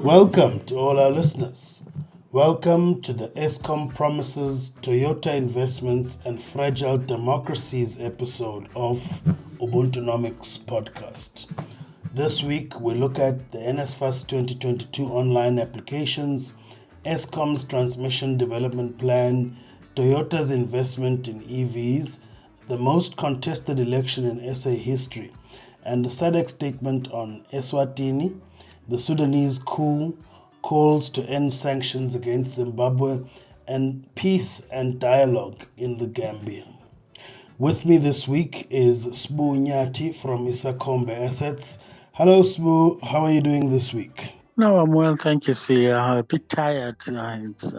Welcome to all our listeners. Welcome to the Eskom Promises, Toyota Investments and Fragile Democracies episode of Ubuntunomics podcast. This week we look at the NSFAS 2022 online applications, Eskom's Transmission Development Plan, Toyota's investment in EVs, the most contested election in SA history, and the SADC statement on Eswatini, the Sudanese coup, calls to end sanctions against Zimbabwe, and peace and dialogue in the Gambia. With me this week is Sbu Nyati from Isakombe Assets. Hello Sbu, how are you doing this week? No, I'm well, thank you, Sia. A bit tired. It's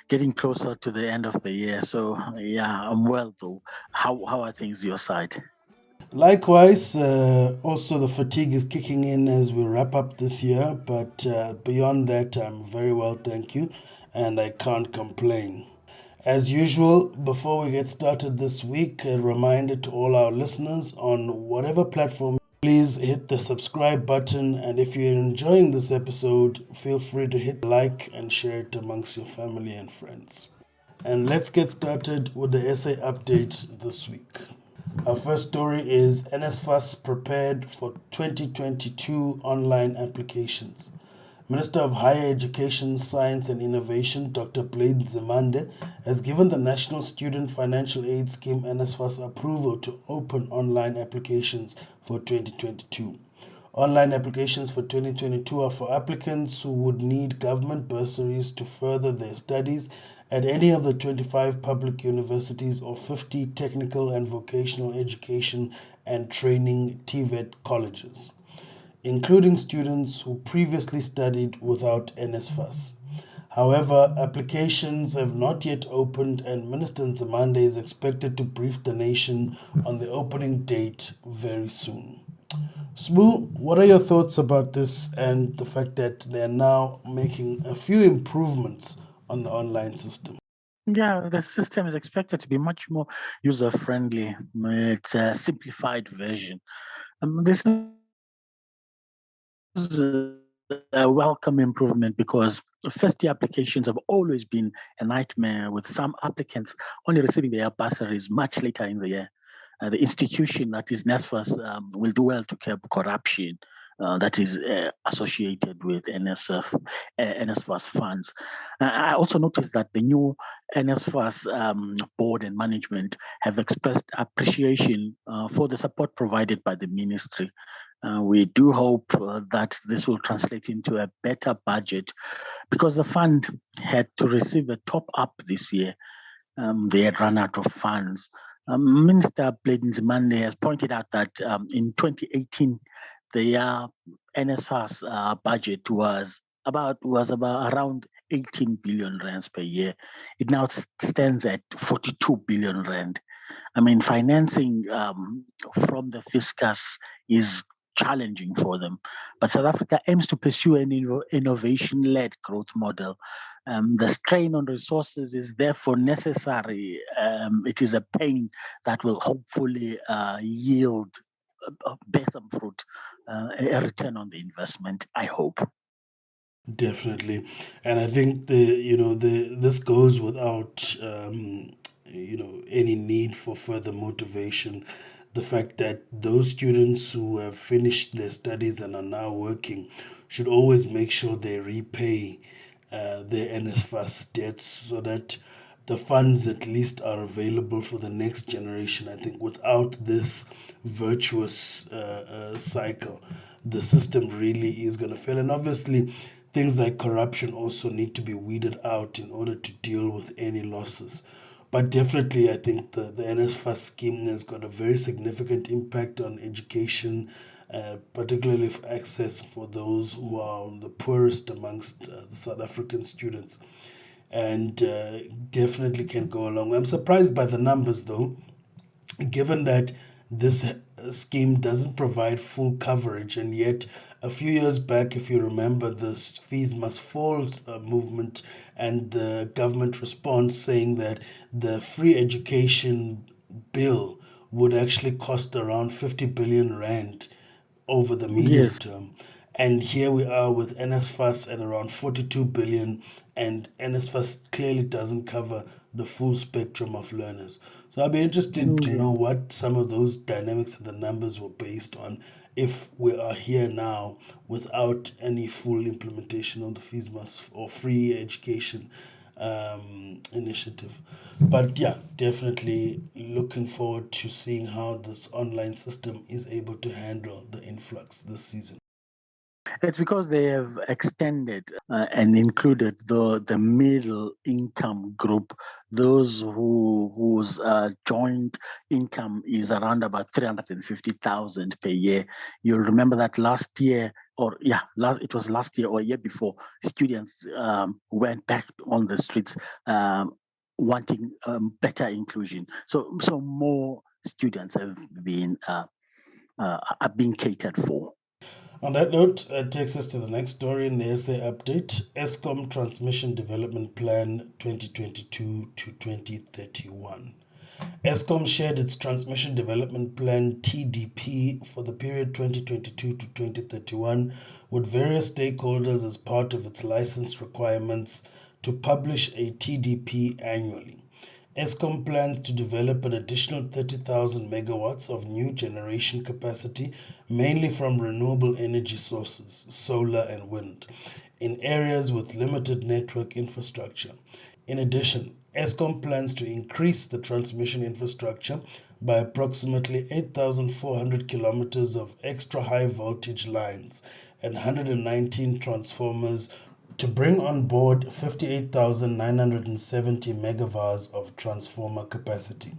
getting closer to the end of the year, so yeah, I'm well though. How are things your side? Likewise, also the fatigue is kicking in as we wrap up this year, but beyond that, I'm very well, thank you, and I can't complain. As usual, before we get started this week, a reminder to all our listeners on whatever platform, please hit the subscribe button, and if you're enjoying this episode, feel free to hit like and share it amongst your family and friends. And let's get started with the SA update this week. Our first story is NSFAS prepared for 2022 online applications. Minister of Higher Education, Science and Innovation, Dr. Blade Nzimande, has given the National Student Financial Aid Scheme NSFAS approval to open online applications for 2022. Online applications for 2022 are for applicants who would need government bursaries to further their studies at any of the 25 public universities or 50 technical and vocational education and training TVET colleges, including students who previously studied without NSFAS. However, applications have not yet opened, and Minister Nzimande is expected to brief the nation on the opening date very soon. Sbu, what are your thoughts about this and the fact that they're now making a few improvements on the online system? Yeah, the system is expected to be much more user-friendly. It's a simplified version. This is a welcome improvement because first-year applications have always been a nightmare, with some applicants only receiving their bursaries much later in the year. The institution, that is NSFAS, will do well to curb corruption that is associated with NSFAS funds. I also noticed that the new NSFAS board and management have expressed appreciation for the support provided by the ministry. We do hope that this will translate into a better budget, because the fund had to receive a top-up this year. They had run out of funds. Minister Blade Nzimande has pointed out that in 2018, the NSFAS budget was about around 18 billion rands per year. It now stands at 42 billion rand. I mean, financing from the fiscus is challenging for them, but South Africa aims to pursue an innovation-led growth model. The strain on resources is therefore necessary. It is a pain that will hopefully yield bear some fruit, a return on the investment, I hope. Definitely, and I think this goes without any need for further motivation. The fact that those students who have finished their studies and are now working should always make sure they repay their NSFAS debts, so that the funds at least are available for the next generation. I think without this virtuous cycle, the system really is going to fail. And obviously, things like corruption also need to be weeded out in order to deal with any losses. But definitely, I think the NSFAS scheme has got a very significant impact on education, particularly for access for those who are the poorest amongst the South African students, and definitely can go along. I'm surprised by the numbers, though, given that this scheme doesn't provide full coverage, and yet a few years back, if you remember, the fees must fall movement and the government response saying that the free education bill would actually cost around 50 billion rand over the medium Yes. term. And here we are with NSFAS at around 42 billion, and NSFAS clearly doesn't cover the full spectrum of learners. So I'd be interested to know what some of those dynamics and the numbers were based on if we are here now without any full implementation of the fees must or free education initiative. But yeah, definitely looking forward to seeing how this online system is able to handle the influx this season. It's because they have extended and included the middle income group, those whose joint income is around about 350,000 per year. You'll remember that last year, it was last year or a year before, students went back on the streets wanting better inclusion. So more students have been are being catered for. On that note, it takes us to the next story in the SA update. Eskom Transmission Development Plan 2022 to 2031. Eskom shared its Transmission Development Plan TDP for the period 2022 to 2031 with various stakeholders as part of its license requirements to publish a TDP annually. Eskom plans to develop an additional 30,000 megawatts of new generation capacity, mainly from renewable energy sources, solar and wind, in areas with limited network infrastructure. In addition, Eskom plans to increase the transmission infrastructure by approximately 8,400 kilometers of extra high voltage lines and 119 transformers to bring on board 58,970 megavars of transformer capacity.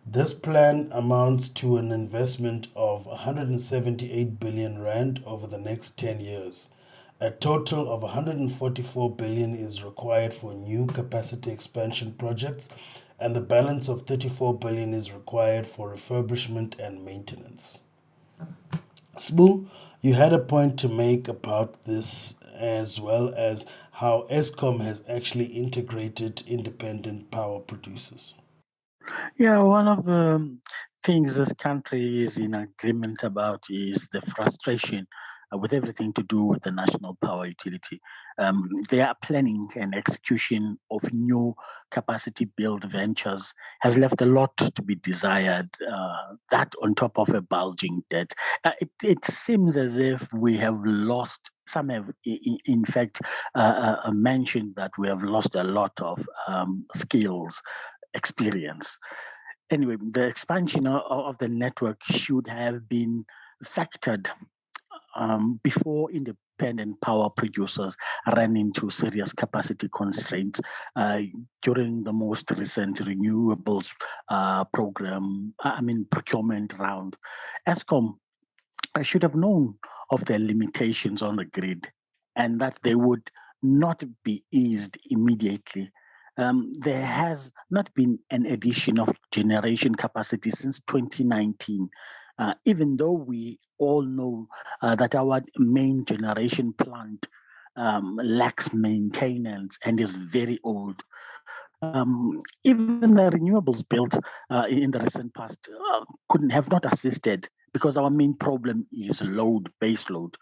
This plan amounts to an investment of 178 billion rand over the next 10 years. A total of 144 billion is required for new capacity expansion projects, and the balance of 34 billion is required for refurbishment and maintenance. Sbu, you had a point to make about this, as well as how Eskom has actually integrated independent power producers. Yeah, one of the things this country is in agreement about is the frustration with everything to do with the national power utility. Their planning and execution of new capacity build ventures has left a lot to be desired, that on top of a bulging debt. It seems as if we have lost, some have in fact mentioned that we have lost a lot of skills, experience. Anyway, the expansion of the network should have been factored before independent power producers ran into serious capacity constraints during the most recent renewables procurement round. Eskom should have known of their limitations on the grid and that they would not be eased immediately. There has not been an addition of generation capacity since 2019, even though we all know that our main generation plant lacks maintenance and is very old. Even the renewables built in the recent past couldn't have not assisted because our main problem is base load.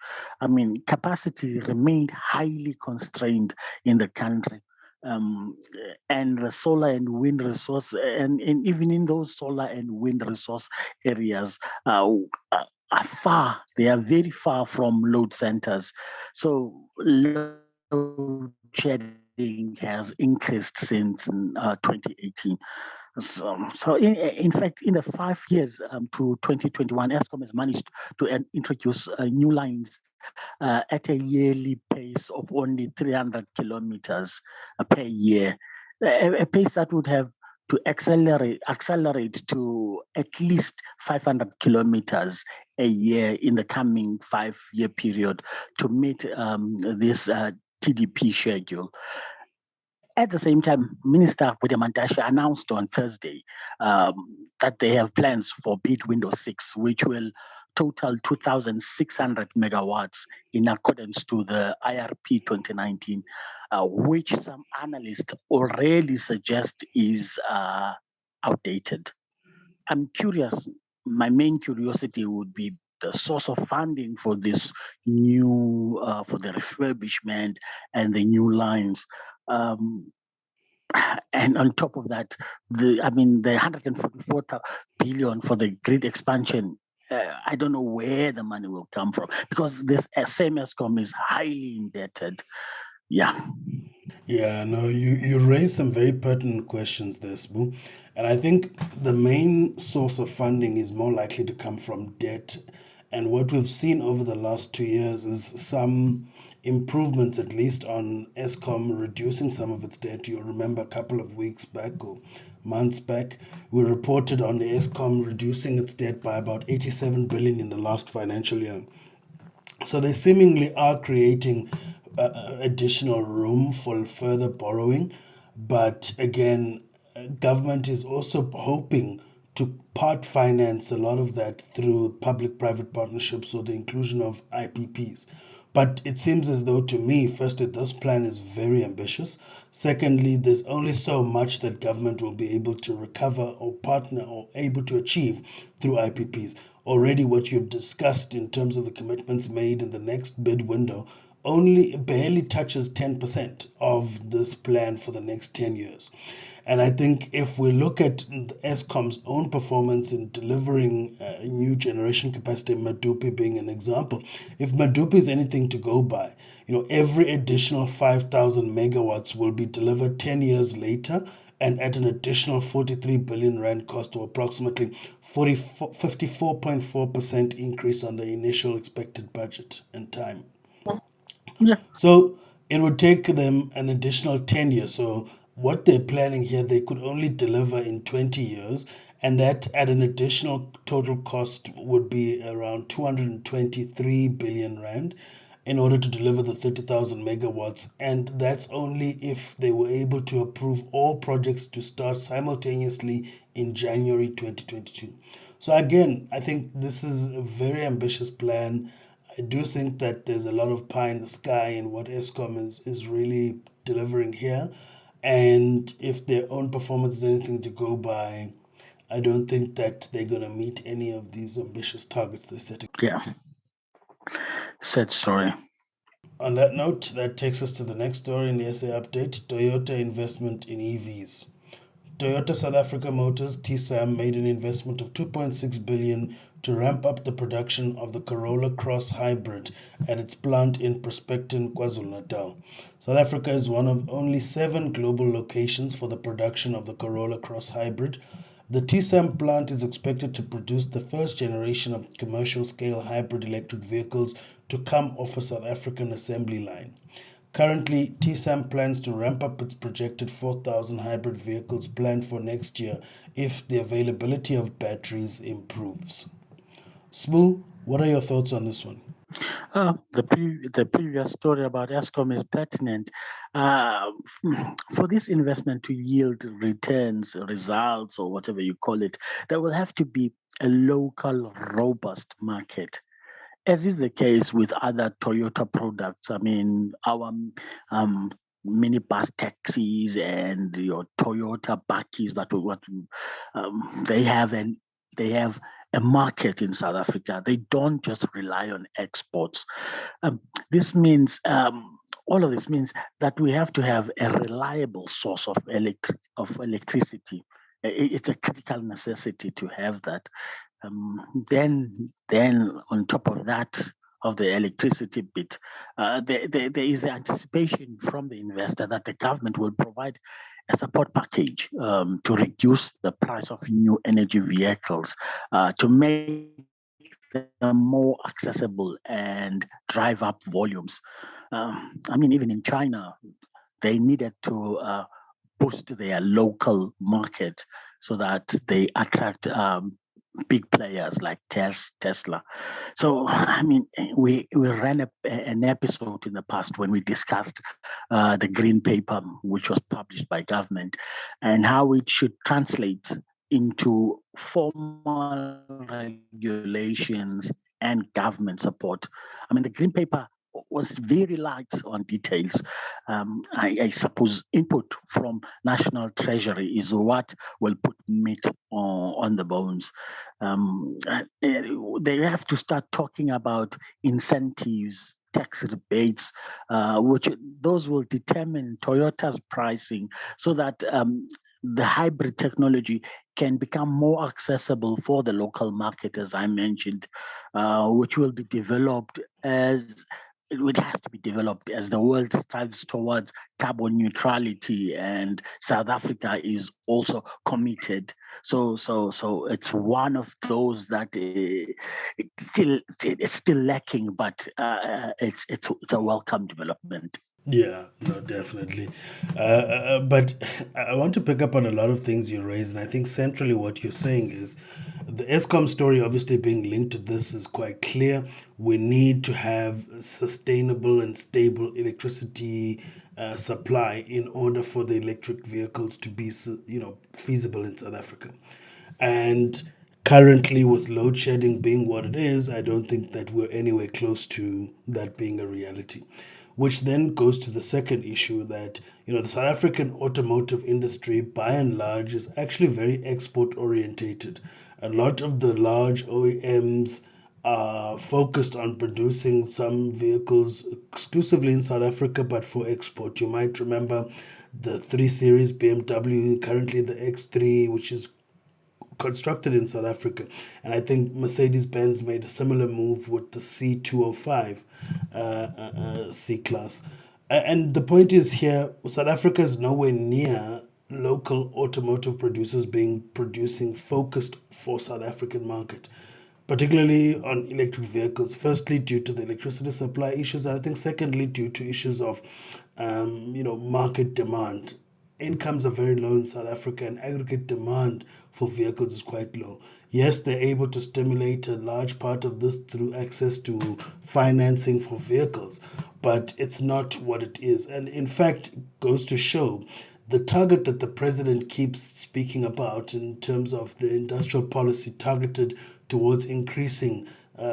Capacity remained highly constrained in the country. And the solar and wind resource, and even in those solar and wind resource areas, are they are very far from load centers. So load shedding has increased since 2018. So in fact, in the 5 years to 2021, Eskom has managed to introduce new lines at a yearly pace of only 300 kilometers per year, a pace that would have to accelerate to at least 500 kilometers a year in the coming 5-year period to meet this TDP schedule. At the same time, Minister Budamantashe announced on Thursday that they have plans for bid window 6, which will total 2,600 megawatts in accordance to the IRP 2019, which some analysts already suggest is outdated. I'm curious, my main curiosity would be the source of funding for this new, for the refurbishment and the new lines. And on top of that, the 144 billion for the grid expansion, I don't know where the money will come from, because this same Eskom is highly indebted. Yeah. Yeah, no, you raised some very pertinent questions there, Sbu. And I think the main source of funding is more likely to come from debt. And what we've seen over the last 2 years is some improvements, at least on Eskom reducing some of its debt. You'll remember a couple of weeks back or months back, we reported on the Eskom reducing its debt by about 87 billion in the last financial year. So they seemingly are creating additional room for further borrowing. But again, government is also hoping to part finance a lot of that through public-private partnerships or the inclusion of IPPs. But it seems as though, to me, firstly, this plan is very ambitious. Secondly, there's only so much that government will be able to recover or partner or able to achieve through IPPs. Already what you've discussed in terms of the commitments made in the next bid window only barely touches 10% of this plan for the next 10 years. And I think if we look at Eskom's own performance in delivering new generation capacity, Medupi being an example, if Medupi is anything to go by, every additional 5,000 megawatts will be delivered 10 years later and at an additional 43 billion rand cost, or approximately 54.4% increase on the initial expected budget and time. Yeah. So it would take them an additional 10 years. So what they're planning here, they could only deliver in 20 years, and that at an additional total cost would be around 223 billion rand in order to deliver the 30,000 megawatts. And that's only if they were able to approve all projects to start simultaneously in January 2022. So again, I think this is a very ambitious plan. I do think that there's a lot of pie in the sky in what Eskom is really delivering here. And if their own performance is anything to go by, I don't think that they're going to meet any of these ambitious targets they're setting. Yeah. Sad story. On that note, that takes us to the next story in the SA update: Toyota investment in EVs. Toyota South Africa Motors, TSAM, made an investment of 2.6 billion to ramp up the production of the Corolla Cross Hybrid at its plant in Prospecton, KwaZulu-Natal. South Africa is one of only 7 global locations for the production of the Corolla Cross Hybrid. The TSAM plant is expected to produce the first generation of commercial-scale hybrid electric vehicles to come off a South African assembly line. Currently, TSAM plans to ramp up its projected 4,000 hybrid vehicles planned for next year if the availability of batteries improves. Smoo, what are your thoughts on this one? The previous story about Eskom is pertinent. For this investment to yield returns, results, or whatever you call it, there will have to be a local, robust market, as is the case with other Toyota products. I mean, our minibus taxis and your Toyota bakkies, they have a market in South Africa. They don't just rely on exports. This means all of this means that we have to have a reliable source of electricity. It's a critical necessity to have that. Then on top of that, of the electricity bit, there is the anticipation from the investor that the government will provide a support package to reduce the price of new energy vehicles, to make them more accessible and drive up volumes. Even in China, they needed to boost their local market so that they attract big players like Tesla. So, I mean, we ran an episode in the past when we discussed the green paper, which was published by government, and how it should translate into formal regulations and government support. I mean, the green paper was very light on details. I suppose input from National Treasury is what will put meat on the bones. They have to start talking about incentives, tax rebates, which those will determine Toyota's pricing so that the hybrid technology can become more accessible for the local market, as I mentioned, which will be developed as it has to be developed as the world strives towards carbon neutrality, and South Africa is also committed. So it's one of those that it's still lacking, but it's a welcome development. Yeah, no, definitely. But I want to pick up on a lot of things you raised, and I think centrally what you're saying is the Eskom story, obviously being linked to this, is quite clear. We need to have sustainable and stable electricity supply in order for the electric vehicles to be, feasible in South Africa. And currently, with load shedding being what it is, I don't think that we're anywhere close to that being a reality. Which then goes to the second issue that, the South African automotive industry, by and large, is actually very export orientated. A lot of the large OEMs are focused on producing some vehicles exclusively in South Africa, but for export. You might remember the 3 Series BMW, currently the X3, which is constructed in South Africa. And I think Mercedes-Benz made a similar move with the C205 C-Class. And the point is here, South Africa is nowhere near local automotive producers producing focused for South African market, particularly on electric vehicles. Firstly, due to the electricity supply issues, and I think secondly, due to issues of, market demand. Incomes are very low in South Africa, and aggregate demand for vehicles is quite low. Yes, they're able to stimulate a large part of this through access to financing for vehicles, but it's not what it is. And in fact, it goes to show the target that the president keeps speaking about in terms of the industrial policy targeted towards increasing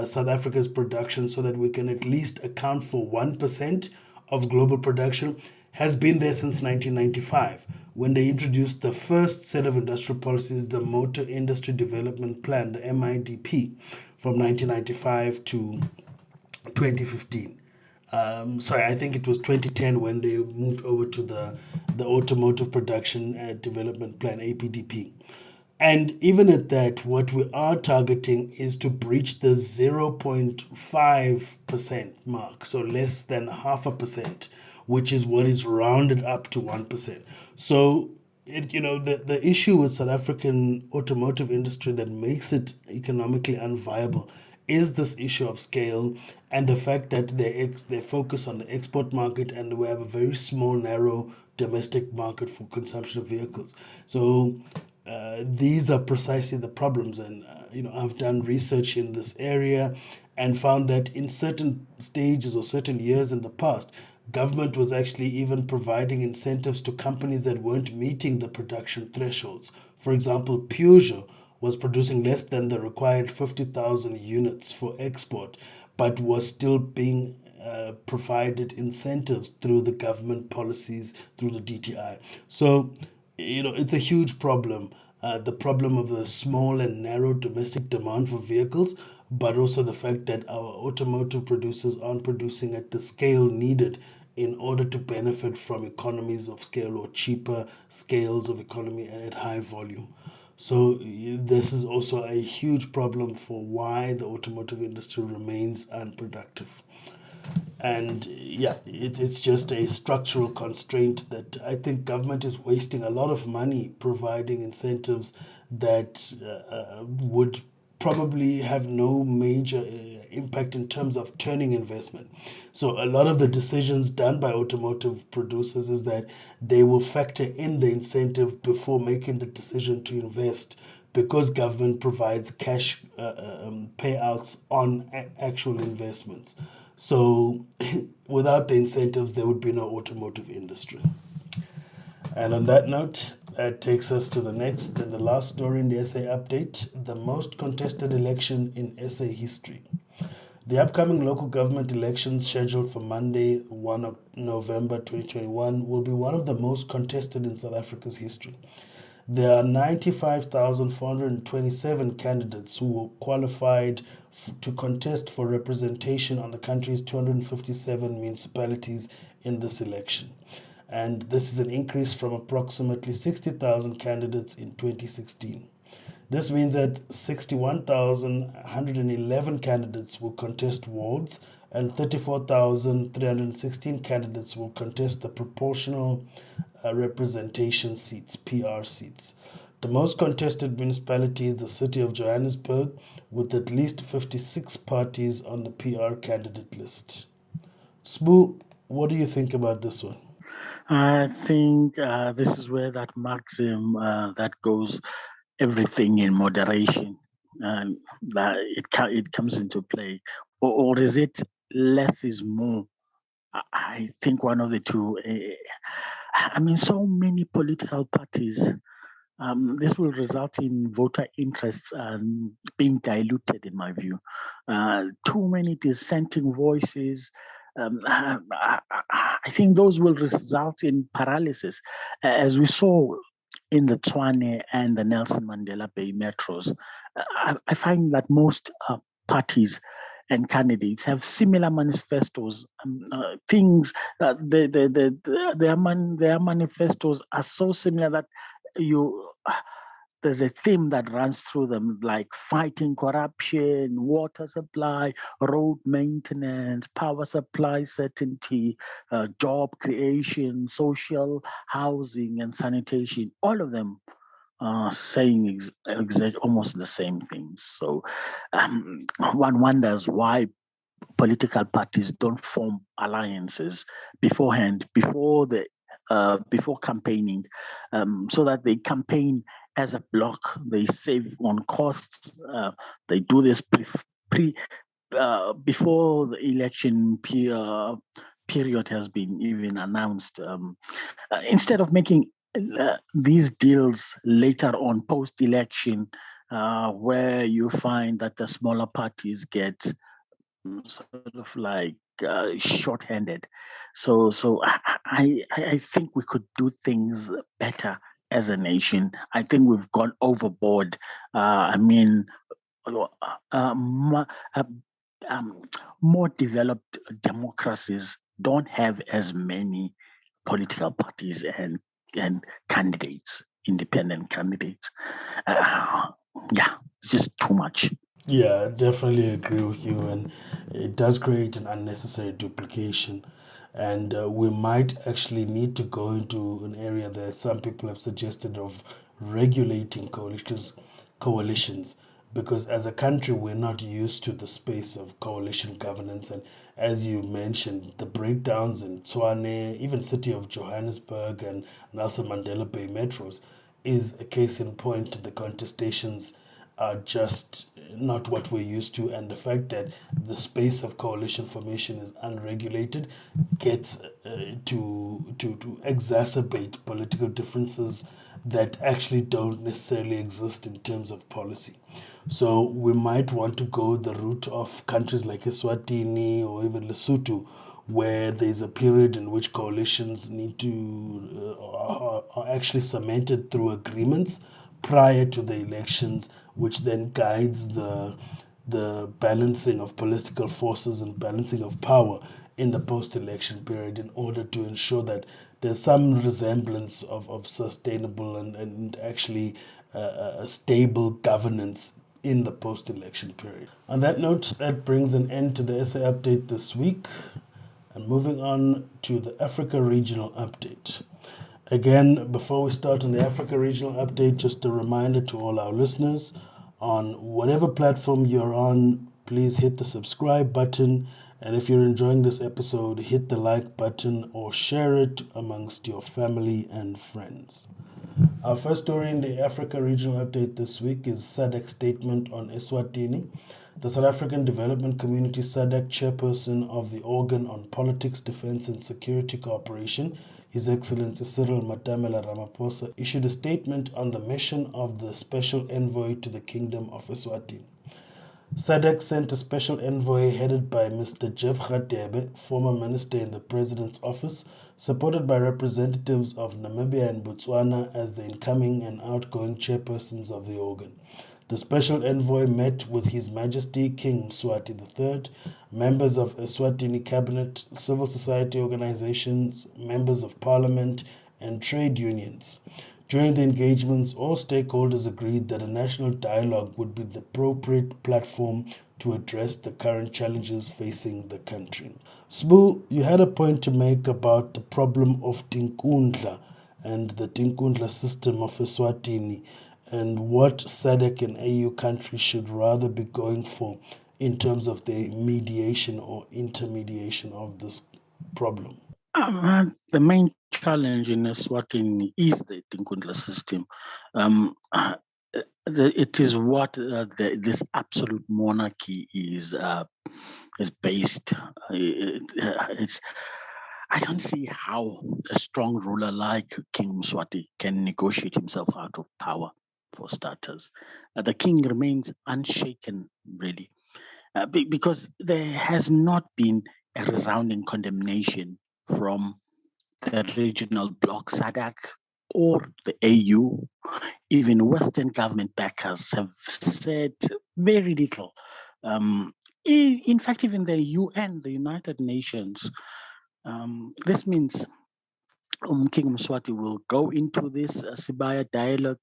South Africa's production so that we can at least account for 1% of global production has been there since 1995, when they introduced the first set of industrial policies, the Motor Industry Development Plan, the MIDP, from 1995 to 2015. I think it was 2010 when they moved over to the Automotive Production Development Plan, APDP. And even at that, what we are targeting is to breach the 0.5% mark, so less than 0.5%, which is what is rounded up to 1%. So, the issue with South African automotive industry that makes it economically unviable is this issue of scale and the fact that they focus on the export market and we have a very small, narrow domestic market for consumption of vehicles. So these are precisely the problems. And, I've done research in this area and found that in certain stages or certain years in the past, government was actually even providing incentives to companies that weren't meeting the production thresholds. For example, Peugeot was producing less than the required 50,000 units for export, but was still being provided incentives through the government policies, through the DTI. So, it's a huge problem. The problem of the small and narrow domestic demand for vehicles, but also the fact that our automotive producers aren't producing at the scale needed in order to benefit from economies of scale or cheaper scales of economy and at high volume. So this is also a huge problem for why the automotive industry remains unproductive. And yeah, it's just a structural constraint that I think government is wasting a lot of money providing incentives that would probably have no major impact in terms of turning investment. So a lot of the decisions done by automotive producers is that they will factor in the incentive before making the decision to invest because government provides cash payouts on actual investments. So without the incentives, there would be no automotive industry. And on that note, that takes us to the next and the last story in the SA update, the most contested election in SA history. The upcoming local government elections scheduled for Monday, 1 November 2021, will be one of the most contested in South Africa's history. There are 95,427 candidates who qualified to contest for representation on the country's 257 municipalities in this election. And this is an increase from approximately 60,000 candidates in 2016. This means that 61,111 candidates will contest wards and 34,316 candidates will contest the proportional representation seats, PR seats. The most contested municipality is the city of Johannesburg, with at least 56 parties on the PR candidate list. Sbu, what do you think about this one? I think this is where that maxim that goes everything in moderation, and that it comes into play, or is it less is more? I think one of the two. I mean, so many political parties. This will result in voter interests being diluted, in my view. Too many dissenting voices. I think those will result in paralysis, as we saw in the Tshwane and the Nelson Mandela Bay metros. I find that most parties and candidates have similar manifestos. Things their manifestos are so similar that there's a theme that runs through them, like fighting corruption, water supply, road maintenance, power supply certainty, job creation, social housing, and sanitation. All of them are saying almost the same things. So one wonders why political parties don't form alliances beforehand, before campaigning, so that they campaign as a block. They save on costs. They do this before the election period has been even announced. Instead of making these deals later on post-election, where you find that the smaller parties get sort of like short-handed. So I think we could do things better as a nation. I think we've gone overboard. More developed democracies don't have as many political parties and candidates, independent candidates. It's just too much. Yeah, I definitely agree with you, and it does create an unnecessary duplication. And we might actually need to go into an area that some people have suggested of regulating coalitions, because as a country, we're not used to the space of coalition governance. And as you mentioned, the breakdowns in Tshwane, even city of Johannesburg and Nelson Mandela Bay metros, is a case in point. The contestations are just not what we're used to, and the fact that the space of coalition formation is unregulated gets to exacerbate political differences that actually don't necessarily exist in terms of policy. So we might want to go the route of countries like Eswatini or even Lesotho, where there's a period in which coalitions need to are actually cemented through agreements prior to the elections, which then guides the balancing of political forces and balancing of power in the post-election period, in order to ensure that there's some resemblance of sustainable and actually a stable governance in the post-election period. On that note, that brings an end to the SA update this week. And moving on to the Africa Regional Update. Again, before we start on the Africa Regional Update, just a reminder to all our listeners, on whatever platform you're on, please hit the subscribe button. And if you're enjoying this episode, hit the like button or share it amongst your family and friends. Our first story in the Africa Regional Update this week is SADC statement on Eswatini. The South African Development Community SADC chairperson of the Organ on Politics, Defence and Security Cooperation, His Excellency Cyril Matamela Ramaphosa, issued a statement on the mission of the Special Envoy to the Kingdom of Eswatini. SADC sent a special envoy headed by Mr. Jeff Radebe, former minister in the President's office, supported by representatives of Namibia and Botswana as the incoming and outgoing chairpersons of the organ. The special envoy met with His Majesty King Mswati III, members of Eswatini cabinet, civil society organizations, members of parliament, and trade unions. During the engagements, all stakeholders agreed that a national dialogue would be the appropriate platform to address the current challenges facing the country. Sbu, you had a point to make about the problem of Tinkundla and the Tinkundla system of Eswatini and what SADC and AU countries should rather be going for in terms of the mediation or intermediation of this problem. The main challenge in Eswatini is the Tinkundla system. It is what this absolute monarchy is based. I don't see how a strong ruler like King Mswati can negotiate himself out of power, for starters. The king remains unshaken, really, because there has not been a resounding condemnation from the regional bloc SADC or the AU. Even Western government backers have said very little. In fact, even the UN, the United Nations, this means King Mswati will go into this Sibaya dialogue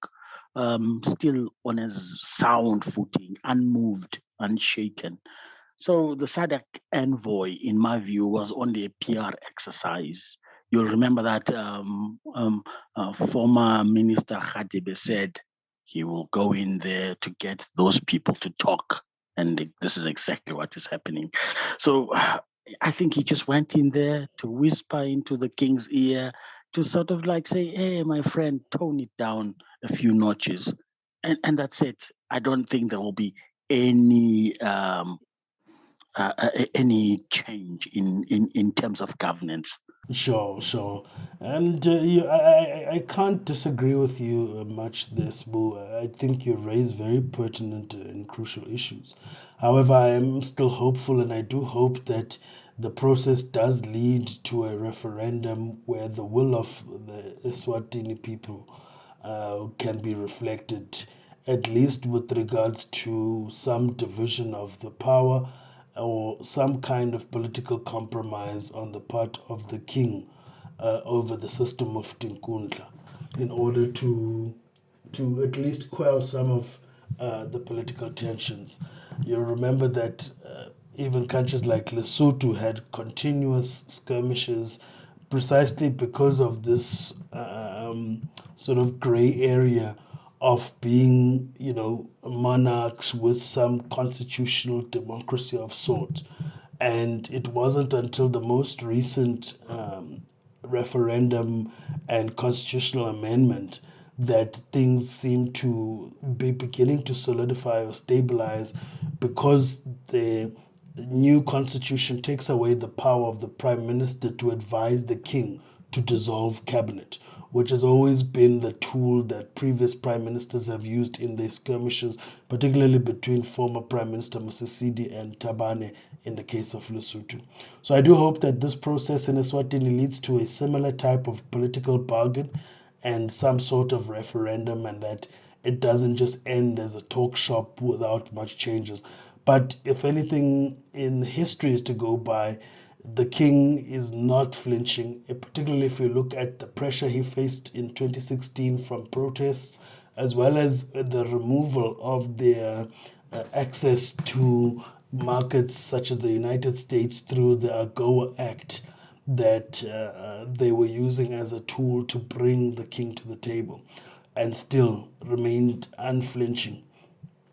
still on a sound footing, unmoved, unshaken. So the SADC envoy, in my view, was only a PR exercise. You'll remember that former Minister Radebe said he will go in there to get those people to talk. And this is exactly what is happening. So I think he just went in there to whisper into the king's ear, to sort of like say, hey, my friend, tone it down a few notches. And that's it. I don't think there will be any change in terms of governance. Sure. And I can't disagree with you much this, Boo. I think you raise very pertinent and crucial issues. However, I am still hopeful, and I do hope that the process does lead to a referendum where the will of the Eswatini people can be reflected, at least with regards to some division of the power or some kind of political compromise on the part of the king over the system of Tinkundla in order to at least quell some of the political tensions. You remember that even countries like Lesotho had continuous skirmishes precisely because of this sort of gray area of being, monarchs with some constitutional democracy of sort. And it wasn't until the most recent referendum and constitutional amendment that things seem to be beginning to solidify or stabilize, because the new constitution takes away the power of the prime minister to advise the king to dissolve cabinet, which has always been the tool that previous prime ministers have used in their skirmishes, particularly between former Prime Minister Musisidi and Tabane in the case of Lesotho. So I do hope that this process in Eswatini leads to a similar type of political bargain and some sort of referendum, and that it doesn't just end as a talk shop without much changes. But if anything in history is to go by, the king is not flinching, particularly if you look at the pressure he faced in 2016 from protests, as well as the removal of their access to markets such as the United States through the AGOA Act that they were using as a tool to bring the king to the table, and still remained unflinching.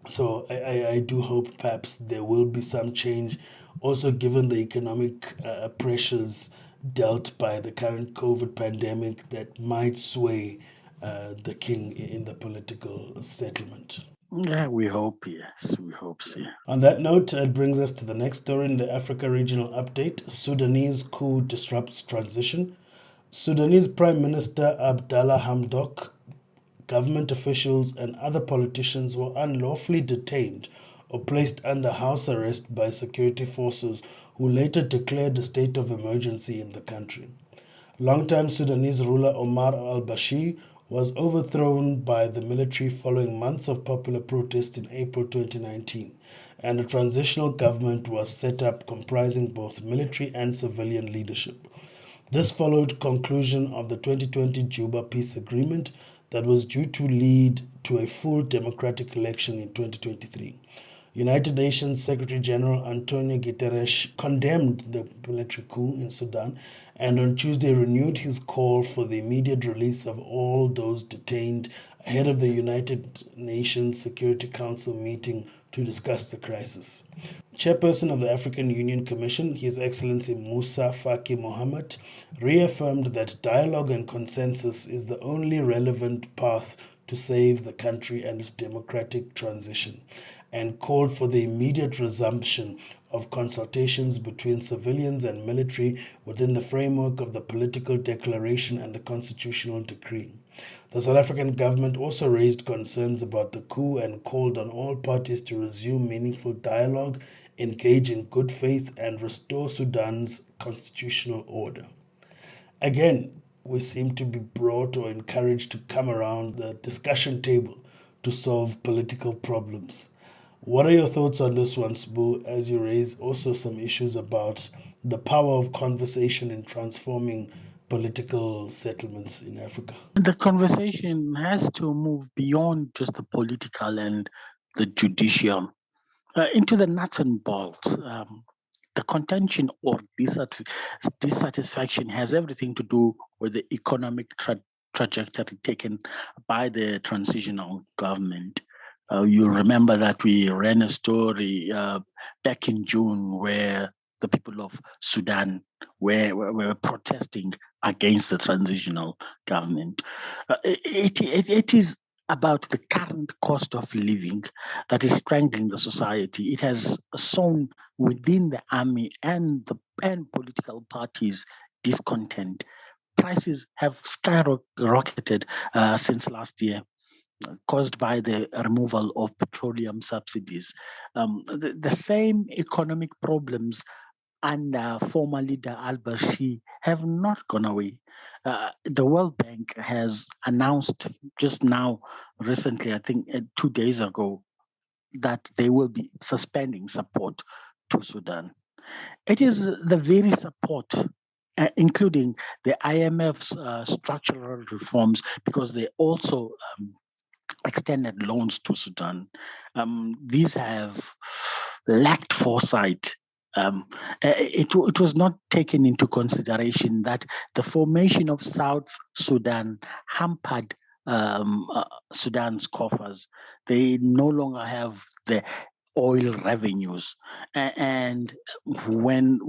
So I do hope perhaps there will be some change, also given the economic pressures dealt by the current COVID pandemic that might sway the king in the political settlement. Yeah, we hope, yes, we hope so. On that note, it brings us to the next story in the Africa Regional Update. Sudanese coup disrupts transition. Sudanese Prime Minister Abdallah Hamdok, government officials, and other politicians were unlawfully detained or placed under house arrest by security forces who later declared a state of emergency in the country. Longtime Sudanese ruler Omar al-Bashir was overthrown by the military following months of popular protest in April 2019, and a transitional government was set up comprising both military and civilian leadership. This followed conclusion of the 2020 Juba peace agreement that was due to lead to a full democratic election in 2023. United Nations Secretary General Antonio Guterres condemned the military coup in Sudan and on Tuesday renewed his call for the immediate release of all those detained ahead of the United Nations Security Council meeting to discuss the crisis. Chairperson of the African Union Commission, His Excellency Musa Faki Mohammed, reaffirmed that dialogue and consensus is the only relevant path to save the country and its democratic transition, and called for the immediate resumption of consultations between civilians and military within the framework of the political declaration and the constitutional decree. The South African government also raised concerns about the coup and called on all parties to resume meaningful dialogue, engage in good faith, and restore Sudan's constitutional order. Again, we seem to be brought or encouraged to come around the discussion table to solve political problems. What are your thoughts on this one, Sbu, as you raise also some issues about the power of conversation in transforming political settlements in Africa? The conversation has to move beyond just the political and the judicial into the nuts and bolts. The contention or dissatisfaction has everything to do with the economic trajectory taken by the transitional government. You remember that we ran a story back in June where the people of Sudan were protesting against the transitional government. It is about the current cost of living that is strangling the society. It has sown within the army and political parties discontent. Prices have skyrocketed since last year, caused by the removal of petroleum subsidies. The same economic problems under former leader al-Bashir have not gone away. The World Bank has announced just now, recently, I think 2 days ago, that they will be suspending support to Sudan. It is the very support, including the IMF's structural reforms, because they also extended loans to Sudan. These have lacked foresight. It was not taken into consideration that the formation of South Sudan hampered Sudan's coffers. They no longer have the oil revenues, and when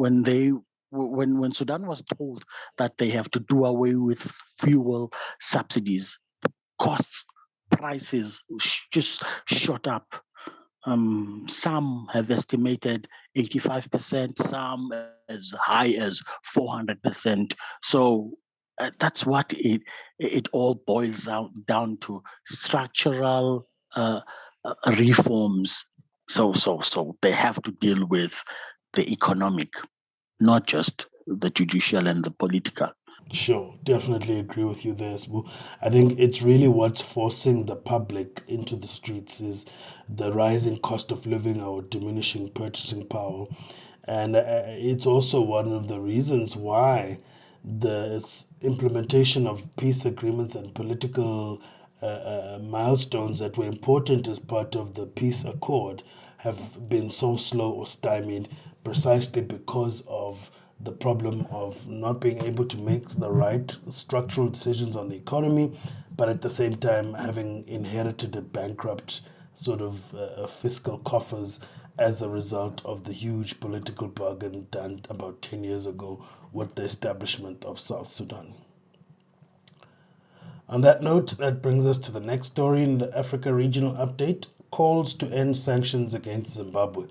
Sudan was told that they have to do away with fuel subsidies, costs, prices just shot up. Some have estimated 85%, some as high as 400%. So that's what it all boils down to: structural reforms. So they have to deal with the economic, not just the judicial and the political. Sure, definitely agree with you there, Sbu. I think it's really what's forcing the public into the streets is the rising cost of living or diminishing purchasing power. And it's also one of the reasons why the implementation of peace agreements and political milestones that were important as part of the peace accord have been so slow or stymied, precisely because of the problem of not being able to make the right structural decisions on the economy, but at the same time having inherited a bankrupt sort of fiscal coffers as a result of the huge political bargain done about 10 years ago with the establishment of South Sudan. On that note, that brings us to the next story in the Africa Regional Update: calls to end sanctions against Zimbabwe.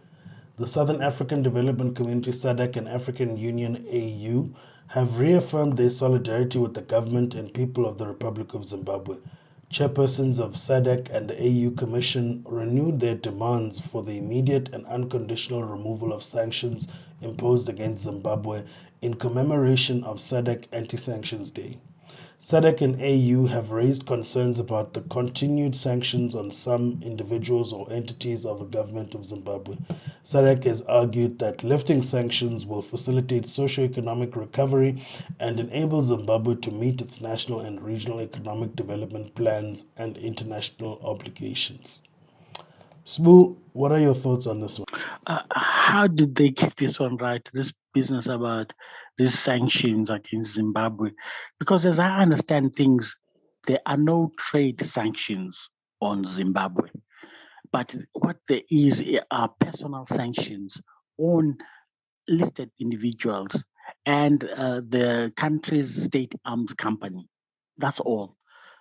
The Southern African Development Community SADC and African Union AU have reaffirmed their solidarity with the government and people of the Republic of Zimbabwe. Chairpersons of SADC and the AU Commission renewed their demands for the immediate and unconditional removal of sanctions imposed against Zimbabwe in commemoration of SADC Anti-Sanctions Day. SADC and AU have raised concerns about the continued sanctions on some individuals or entities of the government of Zimbabwe. SADC has argued that lifting sanctions will facilitate socio-economic recovery and enable Zimbabwe to meet its national and regional economic development plans and international obligations. Sbu, what are your thoughts on this one? How did they get this one right? This business about these sanctions against Zimbabwe? Because as I understand things, there are no trade sanctions on Zimbabwe. But what there is are personal sanctions on listed individuals and the country's state arms company. That's all.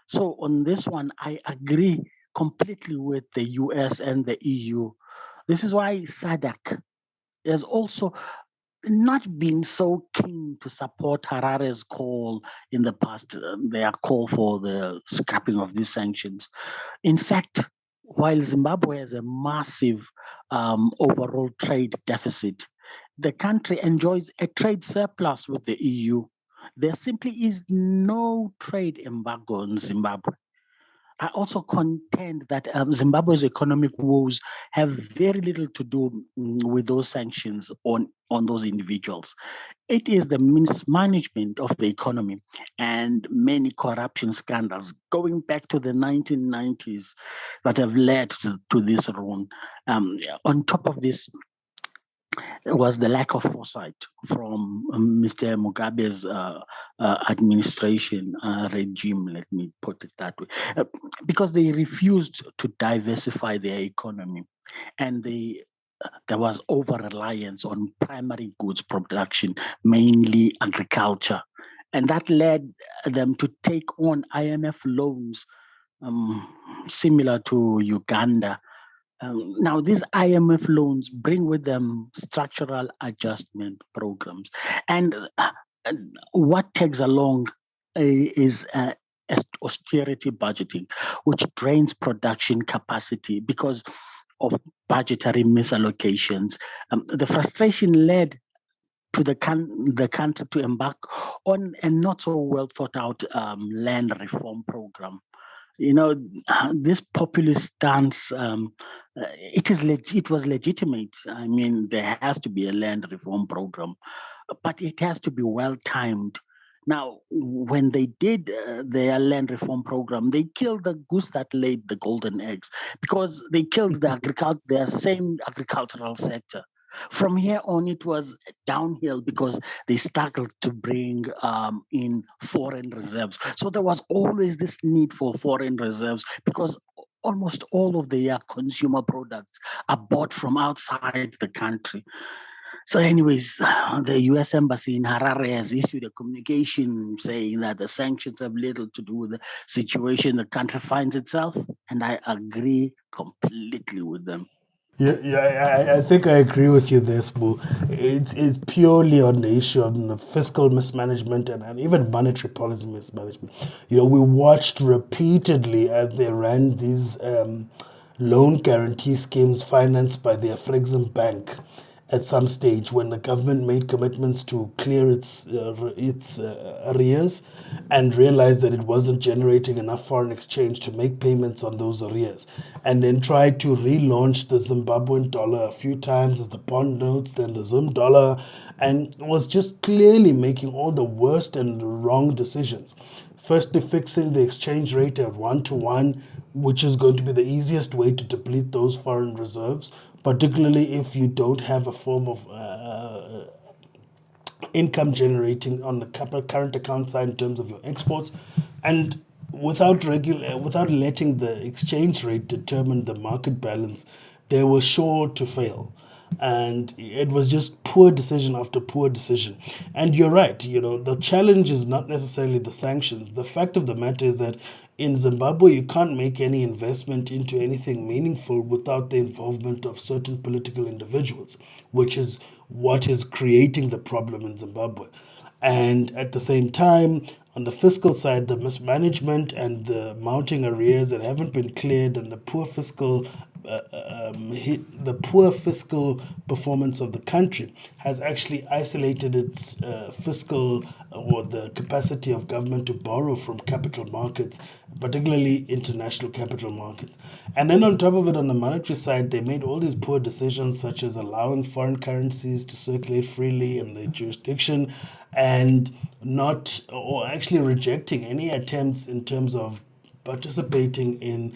So on this one, I agree completely with the US and the EU. This is why SADC has also not been so keen to support Harare's call in the past, their call for the scrapping of these sanctions. In fact, while Zimbabwe has a massive overall trade deficit, the country enjoys a trade surplus with the EU. There simply is no trade embargo on Zimbabwe. I also contend that Zimbabwe's economic woes have very little to do with those sanctions on those individuals. It is the mismanagement of the economy and many corruption scandals going back to the 1990s that have led to this ruin. On top of this, was the lack of foresight from Mr. Mugabe's administration regime, let me put it that way, because they refused to diversify their economy, and there was over-reliance on primary goods production, mainly agriculture, and that led them to take on IMF loans similar to Uganda. Now, these IMF loans bring with them structural adjustment programs. And what tags along is austerity budgeting, which drains production capacity because of budgetary misallocations. The frustration led to the country to embark on a not so well thought out land reform program. You know, this populist stance, it was legitimate. I mean, there has to be a land reform program, but it has to be well timed. Now, when they did their land reform program, they killed the goose that laid the golden eggs, because they killed their same agricultural sector. From here on, it was downhill because they struggled to bring in foreign reserves. So there was always this need for foreign reserves because almost all of their consumer products are bought from outside the country. So anyways, the US Embassy in Harare has issued a communication saying that the sanctions have little to do with the situation the country finds itself, and I agree completely with them. Yeah, I think I agree with you there, Sbu. It's purely on the issue of fiscal mismanagement and even monetary policy mismanagement. You know, we watched repeatedly as they ran these loan guarantee schemes financed by the Afrexim Bank at some stage when the government made commitments to clear its arrears and realized that it wasn't generating enough foreign exchange to make payments on those arrears, and then tried to relaunch the Zimbabwean dollar a few times as the bond notes, then the Zim dollar, and was just clearly making all the worst and wrong decisions. Firstly, fixing the exchange rate at 1-to-1, which is going to be the easiest way to deplete those foreign reserves, particularly if you don't have a form of income generating on the current account side in terms of your exports, and without letting the exchange rate determine the market balance, they were sure to fail. And it was just poor decision after poor decision. And you're right, the challenge is not necessarily the sanctions. The fact of the matter is that in Zimbabwe, you can't make any investment into anything meaningful without the involvement of certain political individuals, which is what is creating the problem in Zimbabwe. And at the same time, on the fiscal side, the mismanagement and the mounting arrears that haven't been cleared, and the the poor fiscal performance of the country has actually isolated its fiscal, or the capacity of government to borrow from capital markets, particularly international capital markets. And then on top of it, on the monetary side, they made all these poor decisions, such as allowing foreign currencies to circulate freely in the jurisdiction, and not, or actually rejecting any attempts in terms of participating in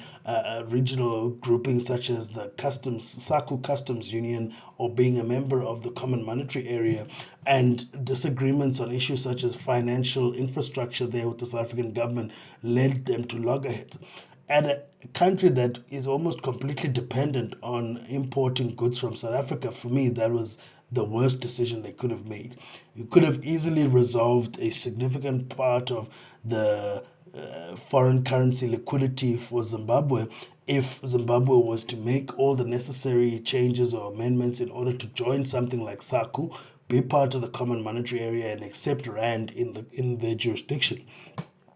regional groupings such as the SACU Customs Union, or being a member of the Common Monetary Area, and disagreements on issues such as financial infrastructure there with the South African government led them to loggerheads. And a country that is almost completely dependent on importing goods from South Africa, for me, that was the worst decision they could have made. You could have easily resolved a significant part of the foreign currency liquidity for Zimbabwe if Zimbabwe was to make all the necessary changes or amendments in order to join something like SACU, be part of the Common Monetary Area, and accept Rand in their jurisdiction.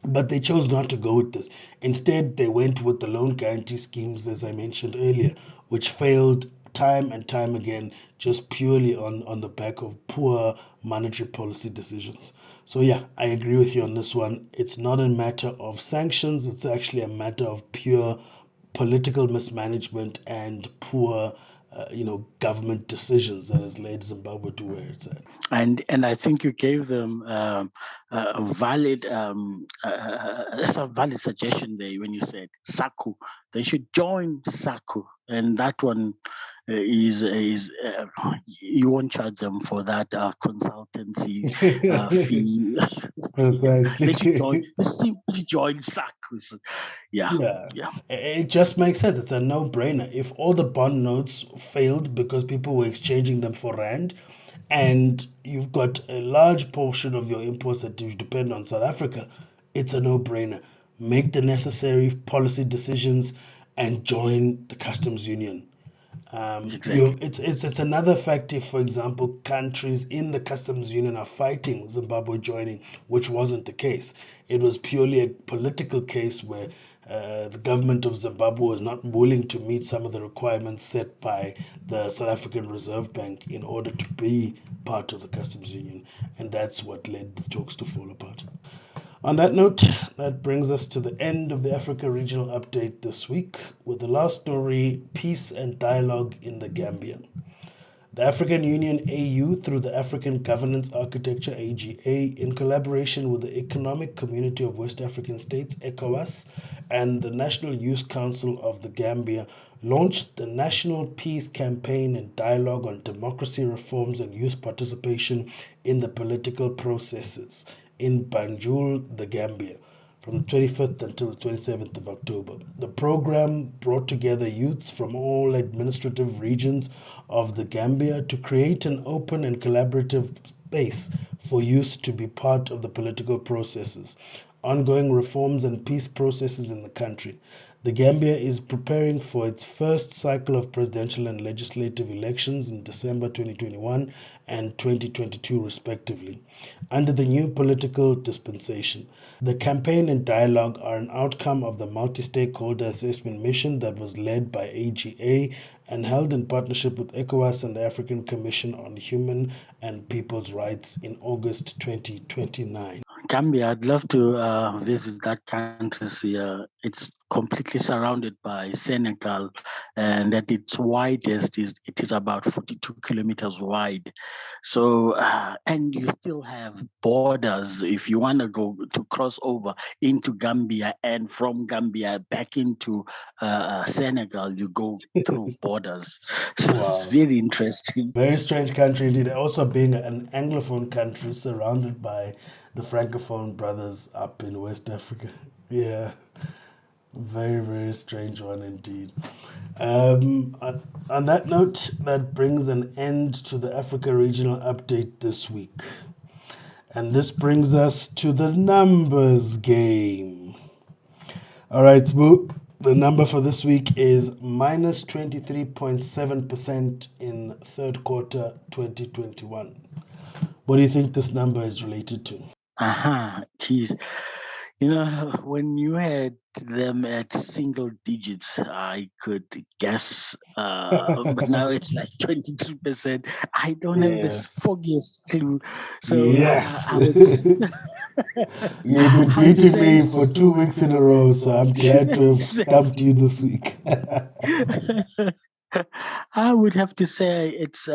But they chose not to go with this. Instead, they went with the loan guarantee schemes, as I mentioned earlier, which failed time and time again, just purely on the back of poor monetary policy decisions. So yeah, I agree with you on this one. It's not a matter of sanctions. It's actually a matter of pure political mismanagement and poor government decisions that has led Zimbabwe to where it's at. And I think you gave them a valid suggestion there when you said SACU. They should join SACU, and that one is you won't charge them for that consultancy fee. Precisely. They should simply join SACU. So, yeah. It just makes sense. It's a no-brainer. If all the bond notes failed because people were exchanging them for Rand, and you've got a large portion of your imports that you depend on South Africa, it's a no-brainer. Make the necessary policy decisions and join the customs union. Exactly. It's another fact if, for example, countries in the customs union are fighting Zimbabwe joining, which wasn't the case. It was purely a political case where the government of Zimbabwe was not willing to meet some of the requirements set by the South African Reserve Bank in order to be part of the customs union. And that's what led the talks to fall apart. On that note, that brings us to the end of the Africa Regional Update this week, with the last story, peace and dialogue in the Gambia. The African Union AU, through the African Governance Architecture AGA, in collaboration with the Economic Community of West African States ECOWAS and the National Youth Council of the Gambia, launched the National Peace Campaign and Dialogue on Democracy Reforms and Youth Participation in the Political Processes in Banjul, the Gambia, from the 25th until the 27th of October. The program brought together youths from all administrative regions of the Gambia to create an open and collaborative space for youth to be part of the political processes, ongoing reforms and peace processes in the country. The Gambia is preparing for its first cycle of presidential and legislative elections in December 2021 and 2022 respectively, under the new political dispensation. The campaign and dialogue are an outcome of the multi-stakeholder assessment mission that was led by AGA and held in partnership with ECOWAS and the African Commission on Human and People's Rights in August 2029. Gambia, I'd love to visit that country. It's completely surrounded by Senegal, and at its widest it is about 42 kilometers wide. So, and you still have borders if you want to go to cross over into Gambia, and from Gambia back into Senegal, you go through borders. So Wow. It's very interesting. Very strange country indeed. Also being an Anglophone country surrounded by the Francophone brothers up in West Africa. Yeah. Very, very strange one indeed. On that note, that brings an end to the Africa Regional Update this week. And this brings us to the numbers game. All right, Smoo, the number for this week is minus 23.7% in third quarter 2021. What do you think this number is related to? Geez. When you had them at single digits, I could guess, but now it's like 23%. I don't have this foggiest clue. So Yes. I would You've been have to beating say me for 2 weeks in a row, so I'm glad to have stumped you this week. I would have to say it's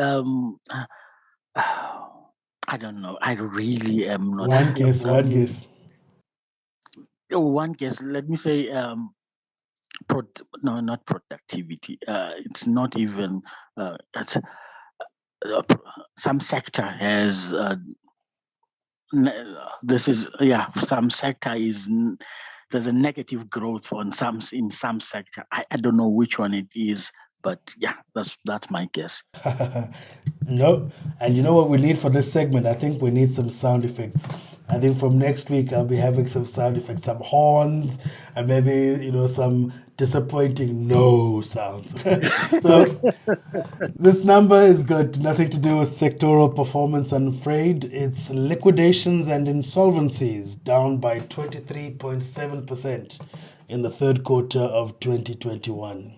I don't know. I really am not. One guess. One guess. Let me say no, not productivity. It's not even. It's some sector has. This is some sector is. There's a negative growth in some sector. I don't know which one it is, but yeah, that's my guess. No, and you know what we need for this segment? I think we need some sound effects. I think from next week I'll be having some sound effects, some horns, and maybe some disappointing no sounds. So this number is got nothing to do with sectoral performance, I'm afraid. It's liquidations and insolvencies down by 23.7% in the third quarter of 2021.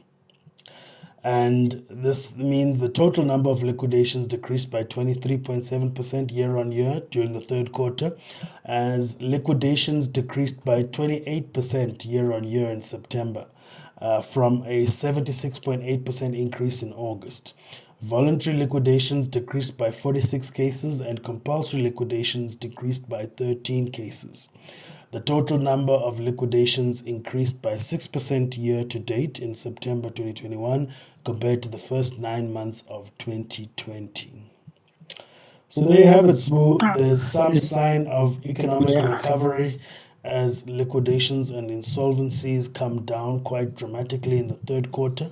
And this means the total number of liquidations decreased by 23.7% year on year during the third quarter, as liquidations decreased by 28% year on year in September, from a 76.8% increase in August. Voluntary liquidations decreased by 46 cases and compulsory liquidations decreased by 13 cases. The total number of liquidations increased by 6% year to date in September 2021 compared to the first 9 months of 2020. So there you have it, Smoo. There's some sign of economic recovery as liquidations and insolvencies come down quite dramatically in the third quarter.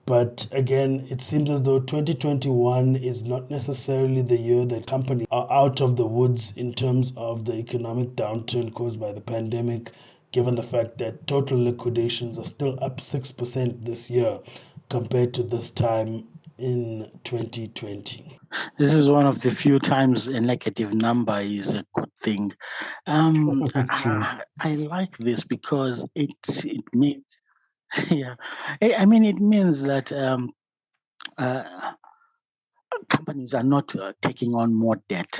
But again, it seems as though 2021 is not necessarily the year that companies are out of the woods in terms of the economic downturn caused by the pandemic, given the fact that total liquidations are still up 6% this year compared to this time in 2020. This is one of the few times a negative number is a good thing. I like this because it means I mean, it means that companies are not taking on more debt.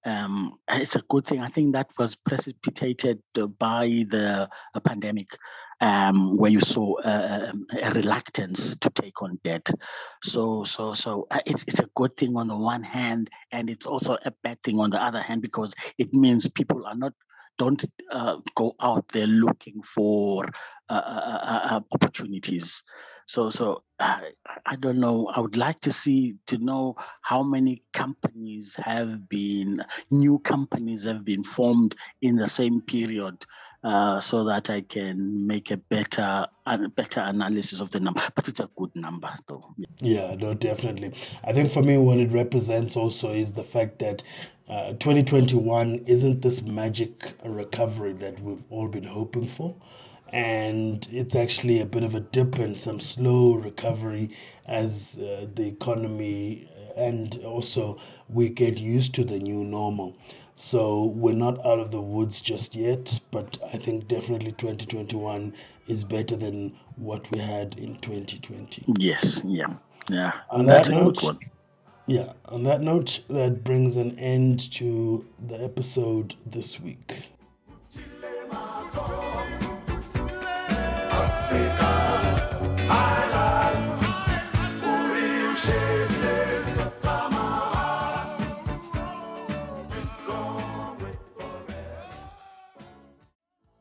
It's a good thing. I think that was precipitated by the pandemic, where you saw a reluctance to take on debt. So it's a good thing on the one hand, and it's also a bad thing on the other hand, because it means people don't go out there looking for opportunities. So I don't know. I would like to know how many new companies have been formed in the same period, so that I can make a better analysis of the number. But it's a good number, though. Yeah, no, definitely. I think for me, what it represents also is the fact that 2021 isn't this magic recovery that we've all been hoping for. And it's actually a bit of a dip and some slow recovery as the economy and also we get used to the new normal. So we're not out of the woods just yet, but I think definitely 2021 is better than what we had in 2020. Yes, yeah. On that note, that brings an end to the episode this week.